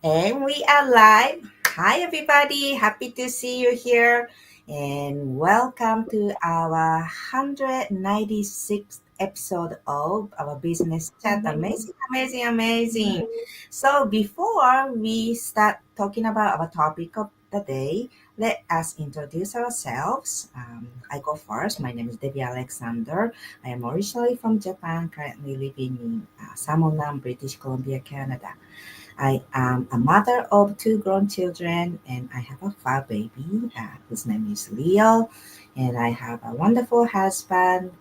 And we are live. Hi, everybody. Happy to see you here. And welcome to our 196th episode of our business chat. Amazing, amazing, amazing. So, before we start talking about our topic of the day, let us introduce ourselves. I go first. My name is Debbie Alexander. I am originally from Japan, currently living in Samonam, British Columbia, Canada. I am a mother of two grown children and I have a fur baby. His name is Leo. And I have a wonderful husband,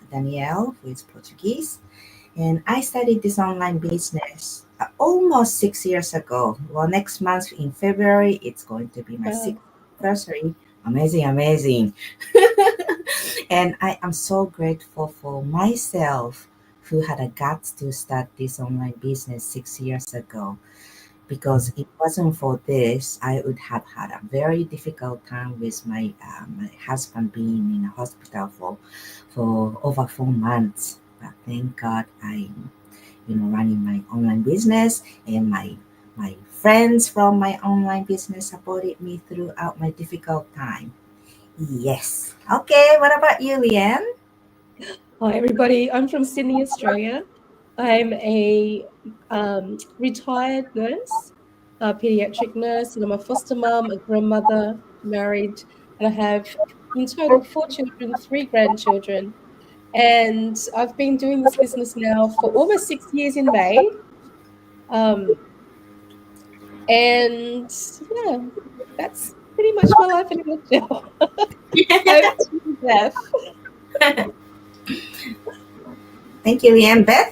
Daniel, who is Portuguese. And I started this online business almost 6 years ago. Well, next month in February, it's going to be my Wow. sixth anniversary. Amazing, amazing. And I am so grateful for myself who had a guts to start this online business 6 years ago. Because if it wasn't for this, I would have had a very difficult time with my husband being in a hospital for over 4 months. But thank God I'm running my online business, and my friends from my online business supported me throughout my difficult time. Yes. Okay, what about you, Leanne? Hi, everybody. I'm from Sydney, Australia. I'm a retired nurse, a pediatric nurse, and I'm a foster mom, a grandmother, married, and I have in total four children, three grandchildren. And I've been doing this business now for almost 6 years in May. Um, and yeah, that's pretty much my life in a nutshell. Over to you, Beth. Thank you, Leanne. Beth?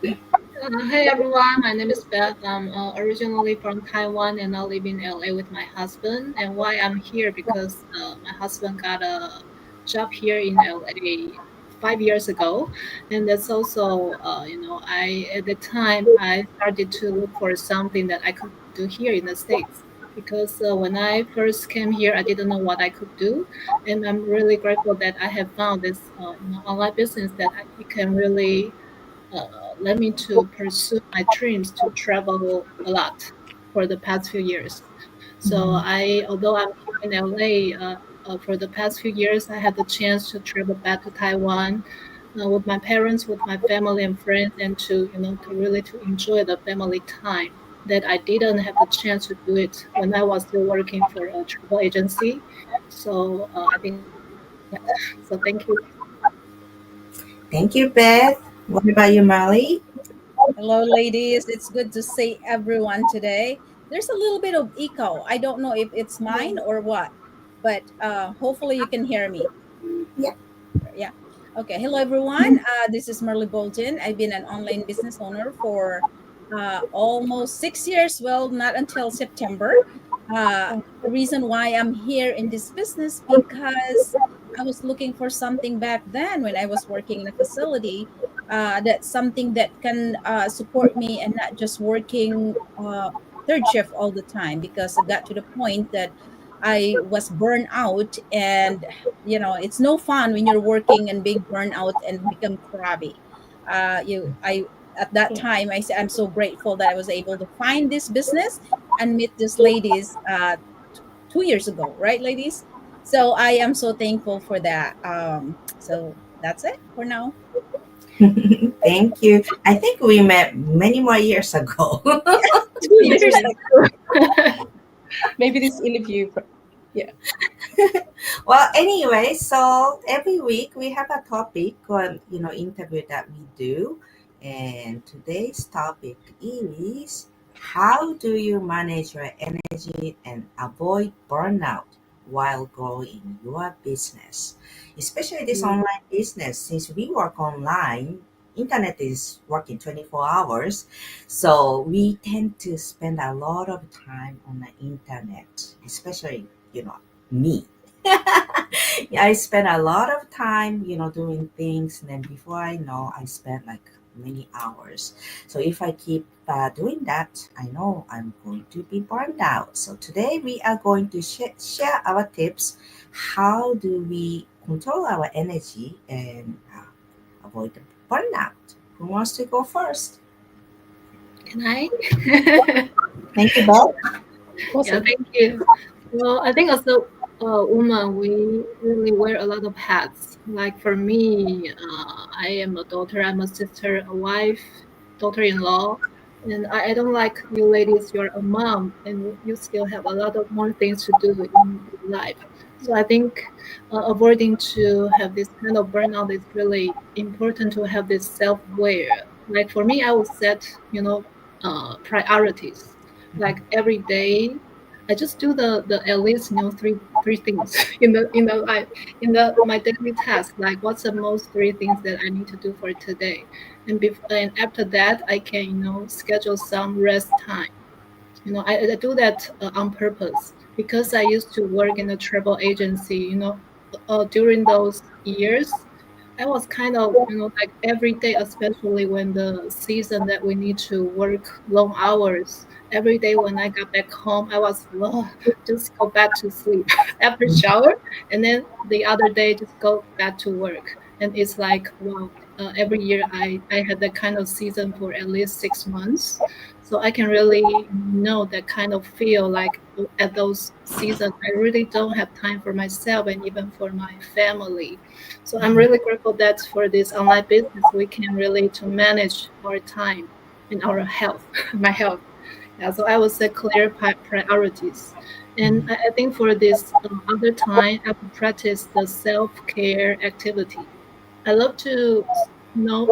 Hey everyone, my name is Beth. I'm originally from Taiwan and now live in LA with my husband. And why I'm here because my husband got a job here in LA 5 years ago, and that's also I at the time I started to look for something that I could do here in the States because when I first came here I didn't know what I could do, and I'm really grateful that I have found this online business that I can really led me to pursue my dreams to travel a lot for the past few years. So although I'm here in LA, for the past few years, I had the chance to travel back to Taiwan with my parents, with my family and friends, and to really to enjoy the family time that I didn't have the chance to do it when I was still working for a travel agency. So I think, yeah. So thank you. Thank you, Beth. What about you, Molly? Hello, ladies. It's good to see everyone today. There's a little bit of echo. I don't know if it's mine or what, but hopefully you can hear me. Yeah. Yeah. Okay. Hello, everyone. This is Merle Bolton. I've been an online business owner for almost 6 years. Well, not until September. The reason why I'm here in this business because I was looking for something back then when I was working in a facility. That's something that can support me and not just working third shift all the time because I got to the point that I was burned out, and it's no fun when you're working and being burned out and become crabby. You I At that time I said I'm so grateful that I was able to find this business and meet these ladies 2 years ago, right, ladies? So I am so thankful for that. So that's it for now. Thank you. I think we met many more years ago. 2 years. Yes. Maybe this interview, yeah. Well, anyway, so every week we have a topic or interview that we do, and today's topic is how do you manage your energy and avoid burnout while growing your business, especially this online business. Since we work online, internet is working 24 hours, so we tend to spend a lot of time on the internet, especially me. I spent a lot of time, doing things, and then before I know, I spent like many hours. So if I keep doing that, I know I'm going to be burned out. So today we are going to share our tips. How do we control our energy and avoid the burnout? Who wants to go first? Can I? Thank you, Beth. Yeah, Awesome. thank you. Well, I think as a woman, we really wear a lot of hats. Like for me, I am a daughter, I'm a sister, a wife, daughter-in-law, and I don't like you ladies. You're a mom, and you still have a lot of more things to do in life. So I think avoiding to have this kind of burnout is really important to have this self-aware. Like for me, I would set, priorities like every day. I just do the at least three things in the life in the my daily task. Like what's the most three things that I need to do for today, and after that I can schedule some rest time. I do that on purpose because I used to work in a travel agency. During those years, I was kind of, like every day, especially when the season that we need to work long hours. Every day when I got back home, I was, well, just go back to sleep after shower, and then the other day just go back to work. And it's like, wow, every year I had that kind of season for at least 6 months. So I can really know that kind of feel like at those seasons, I really don't have time for myself and even for my family. So I'm really grateful that for this online business, we can really to manage our time and our health, my health. Yeah, so I will set clear priorities. And I think for this other time, I will practice the self-care activity. I love to, not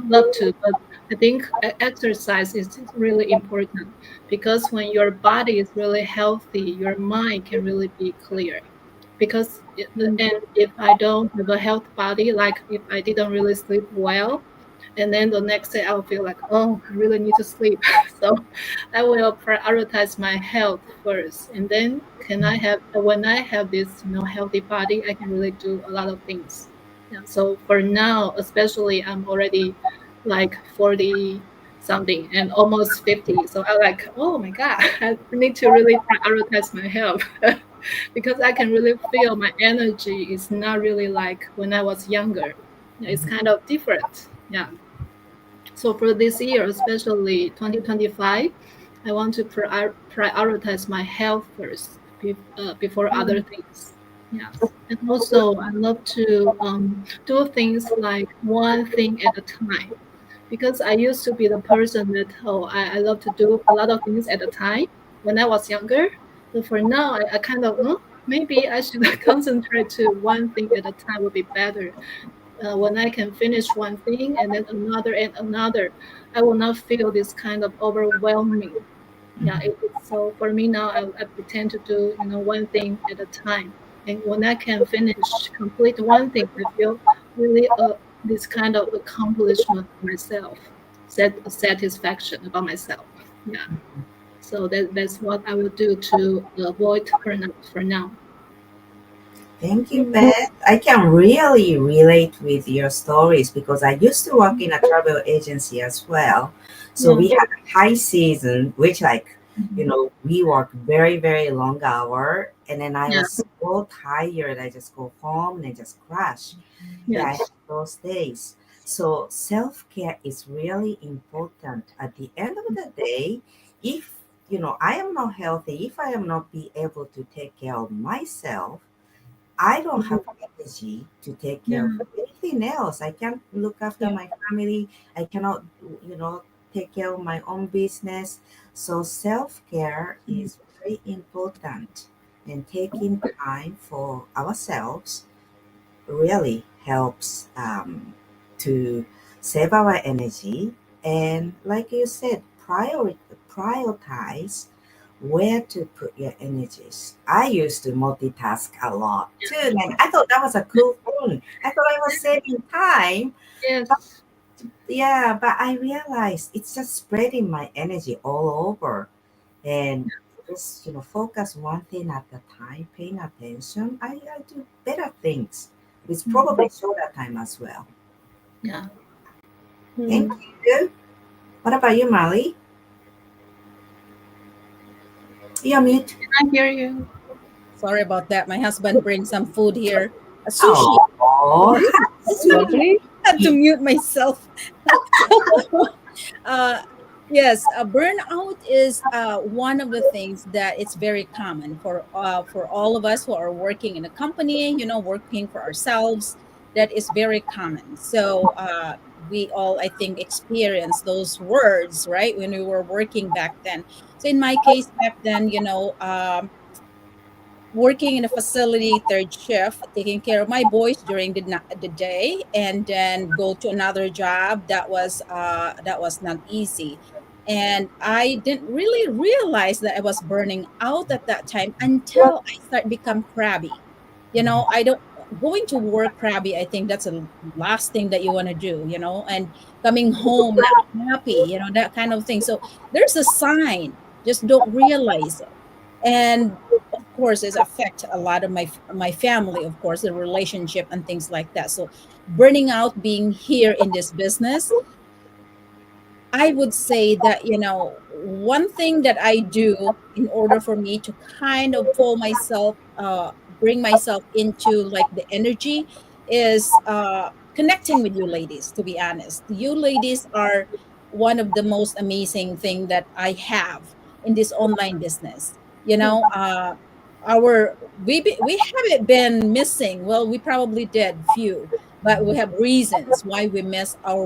love to, but I think exercise is really important because when your body is really healthy, your mind can really be clear. Because and if I don't have a health body, like if I didn't really sleep well, and then the next day I'll feel like, oh, I really need to sleep. So I will prioritize my health first, and then can I have when I have this healthy body, I can really do a lot of things. Yeah. So for now, especially, I'm already like 40 something and almost 50. So I like, oh my God, I need to really prioritize my health because I can really feel my energy is not really like when I was younger. Yeah, it's kind of different. Yeah. So for this year, especially 2025, I want to prioritize my health first before other things. Yes. And also, I love to do things like one thing at a time because I used to be the person that, oh, I love to do a lot of things at a time when I was younger. But for now, I kind of, maybe I should concentrate to one thing at a time would be better. When I can finish one thing and then another and another, I will not feel this kind of overwhelming. Yeah, so for me now, I pretend to do one thing at a time, and when I can finish complete one thing, I feel really this kind of accomplishment for myself, satisfaction about myself. Yeah, so that's what I will do to avoid burnout for now. Thank you, Beth. I can really relate with your stories because I used to work in a travel agency as well. So Yeah. we had a high season, which Mhm. we work very, very long hour. And then I Yeah. was so tired. I just go home and just crash. Yeah, I Yes. have those days. So self-care is really important. At the end of the day, if I am not healthy, if I am not be able to take care of myself, I don't have energy to take care of Yeah. anything else. I can't look after Yeah. my family. I cannot, take care of my own business. So self care is very important, and taking time for ourselves really helps to save our energy. And like you said, prioritize where to put your energies. I used to multitask a lot too, and I thought that was a cool thing. I thought I was saving time. But Yes. yeah, but I realized it's just spreading my energy all over. And just focus one thing at a time, paying attention. I do better things. It's Mhm. probably shorter time as well. Yeah. Thank Mm. you. What about you, Molly? You're mute. I hear you. Sorry about that. My husband brings some food here. A sushi. Oh, That's sweet. lovely. Had to mute myself. uh, Yes, burnout is one of the things that it's very common for all of us who are working in a company, working for ourselves. That is very common. So we all, I think, experience those words, right, when we were working back then. So in my case back then, working in a facility third shift, taking care of my boys during the day, and then go to another job that was not easy. And I didn't really realize that I was burning out at that time until I start become crabby. I don't going to work crabby. I think that's the last thing that you want to do, and coming home not happy, that kind of thing. So there's a sign, just don't realize it. And of course it's affect a lot of my family, of course, the relationship and things like that. So burning out being here in this business, I would say that, one thing that I do in order for me to kind of pull myself, bring myself into like the energy is connecting with you ladies, to be honest. You ladies are one of the most amazing thing that I have in this online business. Our we haven't been missing. Well, we probably did few, but we have reasons why we miss our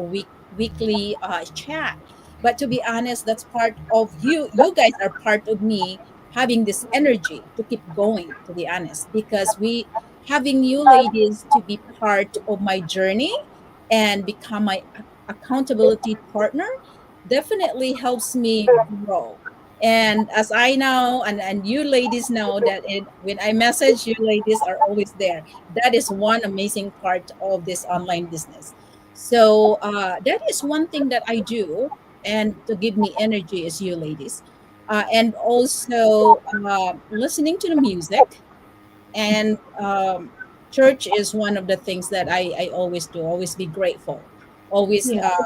weekly chat. But to be honest, that's part of you. You guys are part of me having this energy to keep going, to be honest, because we having you ladies to be part of my journey and become my accountability partner definitely helps me grow. And as I know, and you ladies know that when I message, you ladies are always there. That is one amazing part of this online business. So that is one thing that I do, and to give me energy is you ladies, and also listening to the music. And church is one of the things that I always do. Always be grateful. Always. Yeah.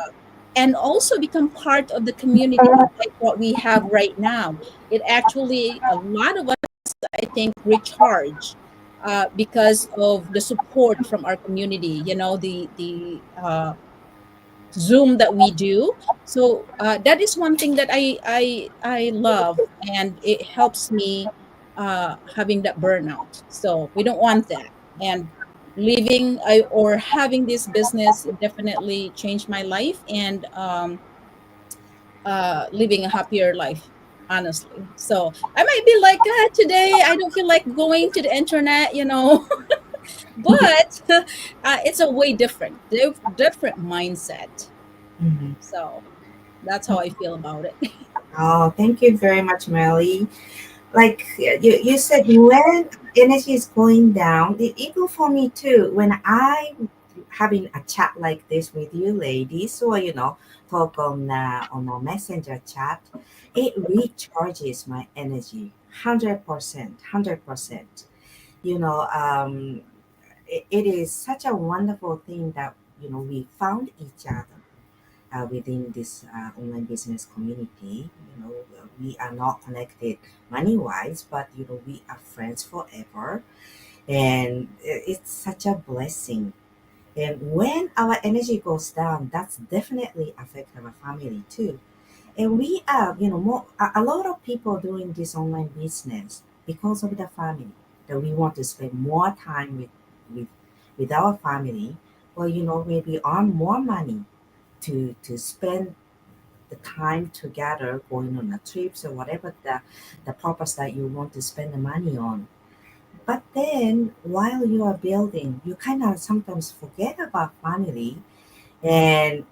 And also become part of the community like what we have right now. It actually, a lot of us, I think, recharge because of the support from our community, the Zoom that we do. So that is one thing that I love, and it helps me having that burnout. So we don't want that. And or having this business definitely changed my life, and living a happier life, honestly. So I might be like, today I don't feel like going to the internet, but it's a way different mindset. Mhm. So that's how I feel about it. Oh, thank you very much, Melly. Like you said, when energy is going down, even for me too, when I having a chat like this with you ladies, or talk on a messenger chat, it recharges my energy 100%, 100%. you know um it is such a wonderful thing that we found each other within this online business community. We are not connected money wise, but we are friends forever, and it's such a blessing. And when our energy goes down, that's definitely affect our family too. And we are, a lot of people doing this online business because of the family, that we want to spend more time with with our family, or maybe earn more money to spend the time together, going on a trips or whatever the purpose that you want to spend the money on. But then while you are building, you kind of sometimes forget about family, and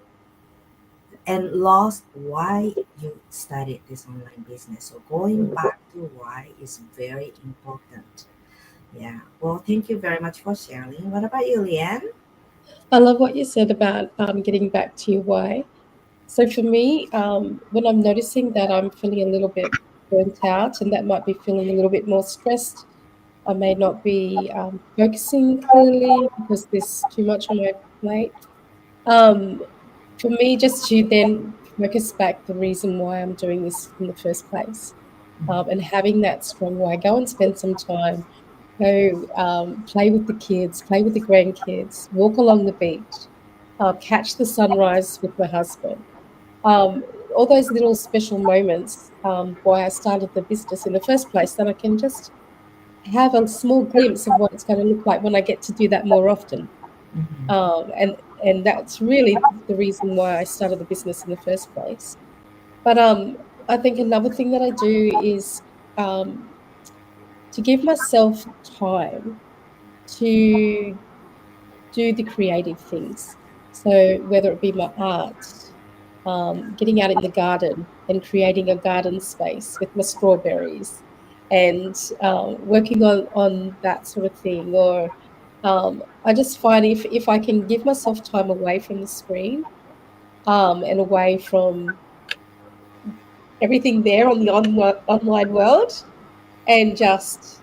lost why you started this online business. So going back to why is very important. Yeah. Well, thank you very much for sharing. What about you, Leanne? I love what you said about getting back to your why. So for me, when I'm noticing that I'm feeling a little bit burnt out and that might be feeling a little bit more stressed, I may not be focusing clearly because there's too much on my plate. Um, for me, just to then focus back the reason why I'm doing this in the first place, and having that strong why, go and spend some time, go play with the kids, play with the grandkids, walk along the beach, catch the sunrise with my husband. Um, all those little special moments why I started the business in the first place, that I can just have a small glimpse of what it's going to look like when I get to do that more often. Mhm. And that's really the reason why I started the business in the first place. But I think another thing that I do is um, to give myself time to do the creative things. So whether it be my art, getting out in the garden and creating a garden space with my strawberries, and working on that sort of thing. Or I just find if I can give myself time away from the screen, and away from everything there on the online world, and just,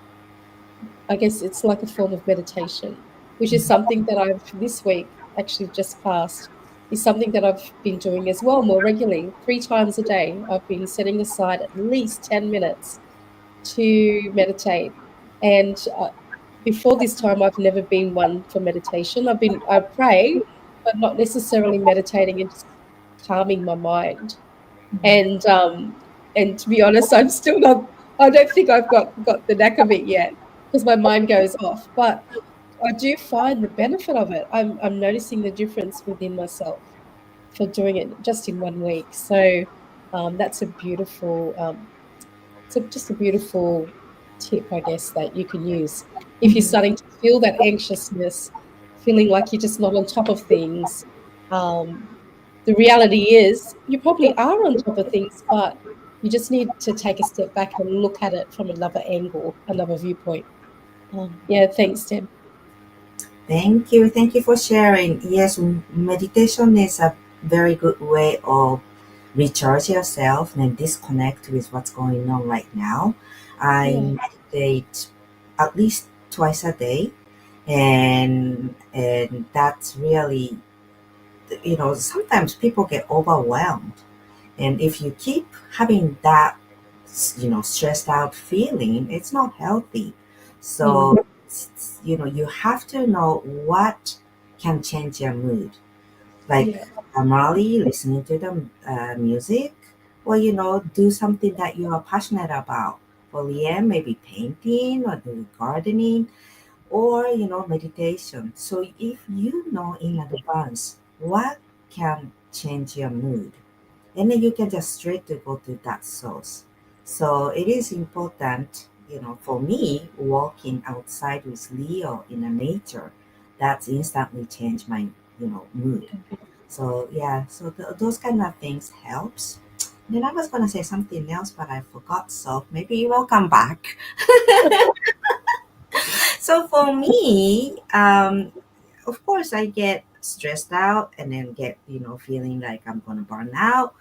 I guess it's like a form of meditation, which is something that I've this week actually just passed, is something that I've been doing as well more regularly. 3 times a day, I've been setting aside at least 10 minutes to meditate. And before this time, I've never been one for meditation. I pray, but not necessarily meditating and just calming my mind. And and to be honest, I'm still not. I don't think I've got the knack of it yet, because my mind goes off. But I do find the benefit of it. I'm noticing the difference within myself for doing it just in 1 week. So that's a beautiful. Just a beautiful tip, I guess, that you can use if you're Mhm. starting to feel that anxiousness, feeling like you're just not on top of things. Um, the reality is you probably are on top of things, but you just need to take a step back and look at it from another angle, another viewpoint. Yeah, thanks, Deb. Thank you. Thank you for sharing. Yes, meditation is a very good way of recharge yourself and disconnect with what's going on right now. Yeah, I meditate at least twice a day, and that's really, sometimes people get overwhelmed, and if you keep having that, stressed out feeling, it's not healthy. mm, So you have to know what can change your mood, like yeah, primarily listening to the music, or do something that you are passionate about. For Liam, maybe painting or do gardening, or meditation. So if you know in advance what can change your mood, and then you can just straight to go to that source. So it is important, for me, walking outside with Leo in the nature, that's instantly changed my mood. So yeah, so those kind of things helps. Then I was gonna say something else, but I forgot. So maybe you will come back. So for me, of course, I get stressed out and then get feeling like I'm gonna burn out.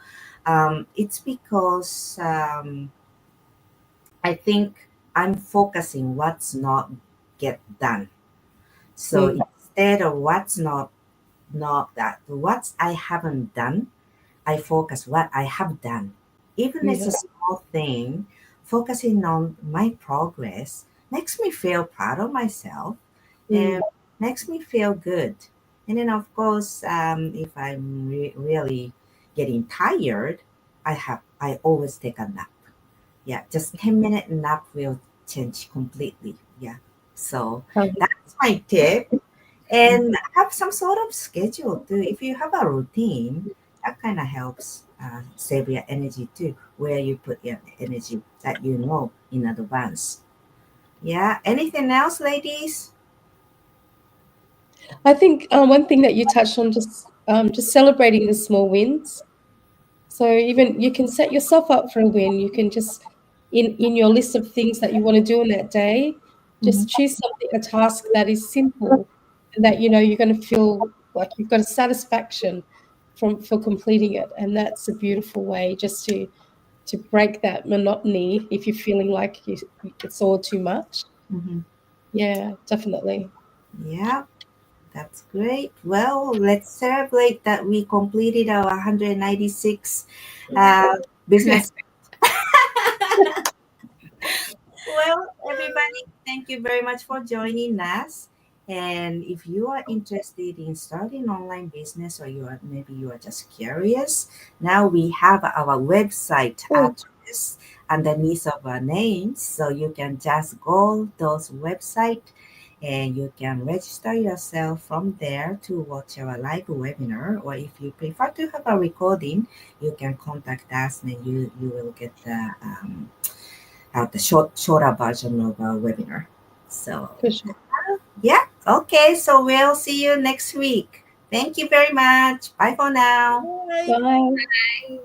It's because I think I'm focusing what's not get done. So mm, instead of what's not that what I haven't done, I focus what I have done. Even it's yeah, a small thing, focusing on my progress makes me feel proud of myself and mm, makes me feel good. And then, of course, if I'm really getting tired, I always take a nap. Yeah, just 10-minute nap will change completely. Yeah. So um, that's my tip. And have some sort of schedule too. If you have a routine, that kind of helps save your energy too, where you put your energy that in advance. Yeah. Anything else, ladies? I think one thing that you touched on, just celebrating the small wins. So even you can set yourself up for a win. You can just in your list of things that you want to do in that day, Mhm. just choose something, a task that is simple, and that you're going to feel like you've got a satisfaction from for completing it. And that's a beautiful way just to break that monotony if you're feeling like it's all too much. Mhm. Yeah, definitely. Yeah, that's great. Well, let's celebrate that we completed our 196 business. Well, everybody, thank you very much for joining us. And if you are interested in starting online business, or maybe you are just curious, now we have our website address underneath of our names, so you can just go those website and you can register yourself from there to watch our live webinar. Or if you prefer to have a recording, you can contact us and you will get the shorter version of our webinar. So For sure. yeah, okay, so we'll see you next week. Thank you very much. Bye for now. Bye. Bye.